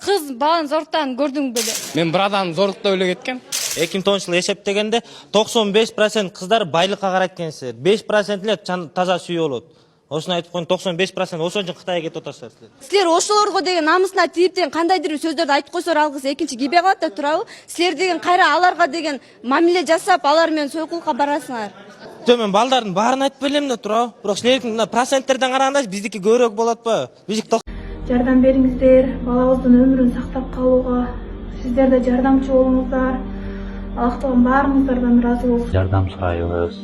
кыз баланы зорлуктан көрдүң беле? Мен bir adam zorlukta öyle ketken. 2010 yılı eseptegende 95% kızlar baylıkka karayt ekensiler. 5% ile taza süyü olup. Osunu aytıp koyun 95% osun için Kıtay'a ketip otasыздар силер. Силер ошолорго деген намысына тийиптен кандайдыр бир сөздөрдү айтып койсоор ал кыз экинчи кийбей калат деп турабы? Силер деген кайра аларга деген мамиле жасап, алар менен сойкулукка барасыңар. Жо мен балдардын баарын айтып берем да турабы. Бирок силердин проценттерден караганда биздики көбүрөөк болот атпайбы? Биздики Жардам бериңиздер, балабыздын өмүрүн сактап калууга. Сиздер да жардамчы болуңуздар. Аллах Таала баарыңыздардан ыраазы болсун. Жардам сурайбыз.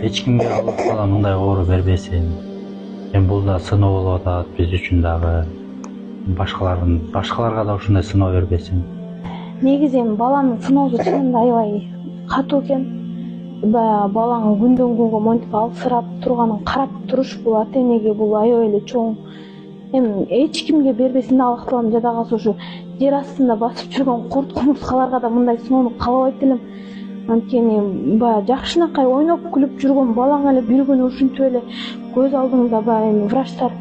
Эч кимге Аллах Таала мындай оору бербесин. Бул да сыноо болуп атат биз үчүн дагы. Башкаларга да ушундай сыноо бербесин. Негизи баланын сыноосу чынында аябай катуу экен. Балаңы күндөн күнгө монтип алсырап турганын карап туруш бул ата энеге бул аябай эле чоң. Эми эч кимге бербесин да Аллах Тааланын жадагасы ушу жер астында басып жүргөн курт кумурскаларга да мындай сыноону каалабайт элем. Анткени баягы жакшынакай ойноп күлүп жүргөн балаң эле бир күнү ушинтип эле көз алдыңда эми врачтар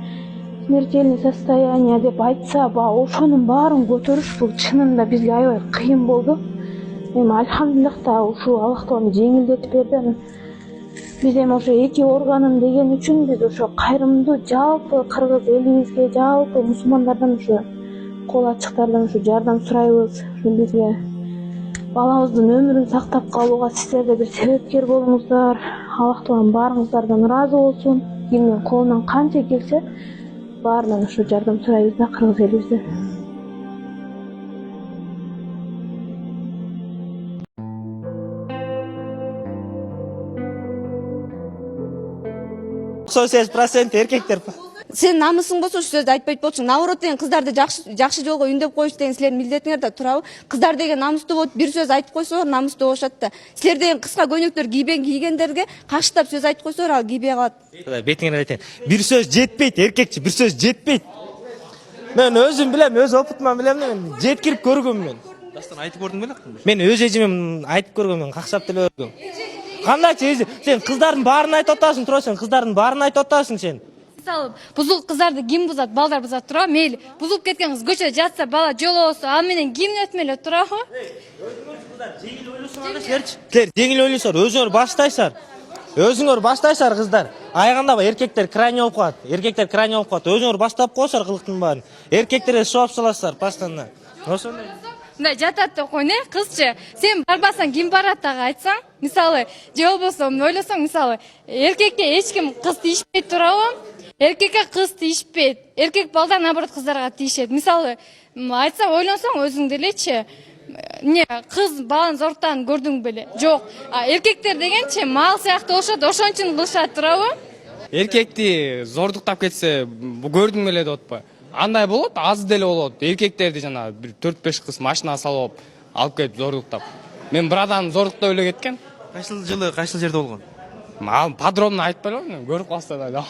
смертельный состояние деп айтса, ошонун баарын көтөрүш бул чынында бизге аябай кыйын болду. Эми альхамдулилlah да ушу Аллах Таала жеңилдетип берди. Биз эми ошо эки органын деген үчүн биз ошо кайрымдуу жалпы кыргыз элибизге, жалпы мусулмандардан ушу кол ачыктардан ушу жардам сурайбыз. Бизге балабыздын өмүрүн сактап калууга сиздер да бир себепкер болуңуздар. Аллах Таалам баарыңыздардан ыраазы болсун. Кимдин колунан канча келсе, баарынан ушу жардам сурайбыз да кыргыз элибизден. erkekler. Сен намысың болсо ушул сөздү айтпайт болчуң. Наоборот деген кыздарды жакшы жолго үндөп коюш деген силердин милдетиңер да турабы? Кыздар деген намыстуу болуп, бир сөз айтып койсоор намыстуу болушат да. Силер деген кыска көйнөктөр кийгендерге каштап сөз айтып койсоор ал кийбей калат. Бетиңер айтайын. Бир сөз жетпейт, эркекчи, бир сөз жетпейт. Мен өзүм билем, өз опытыман билем да, мен жеткирип көргөм мен. Дастан айтып көрдүң беле? Мен өз эжиме айтып көргөм, мен какшап деле көргөм. Кандайчы сен кыздардын баарын айтып атасың, тура сен кыздардын баарын айтып атасың сен. Мисалы, бузулуп кыздарды ким бузат, балдар бузат тура, мейли. Бузулуп кеткен кыз көчөдө жатса, бала жолоосу, ал менен ким өтмөлө турабы? Жеңил ойлосоңар силерчи. Силер жеңил ойлосоңар, өзүңөр баштайсыңар. Өзүңөр баштайсыңар кыздар. Айганда эркектер крайне болуп калат. Эркектер крайне болуп калат. Өзүңөр баштап койсоңар кылыктын баарын. Эркектерге шоп саласыздар постоянно. Ошондой. Мындай жатат деп койну, кызчы. Сен барбасаң ким барат дагы айтсаң? Мисалы, же болбосо ойлосоң, мисалы, эркекке эч ким кыз тийишпейт турабы? Эркекке кыз тийишпейт. Эркек балдар наоборот кыздарга тийишет. Мисалы, айтса ойлонсоң өзүң делечи. Не, кыз баланы зорлуктан көрдүң беле? Жок. Эркектер дегенчи мал сыяктуу болушат, ошон үчүн кылышат турабы? Эркекти зордуктап кетсе көрдүң беле деп атпайбы? Андай болот, аз деле болот. Эркектерди жана 4-5 кыз машинага салып алып келип зордуктап. Мен bir adam зордукта өлө кеткен. Кайсыл жылы, кайсыл жерде болгон? Подробно айтпай элем, көрүп калса да.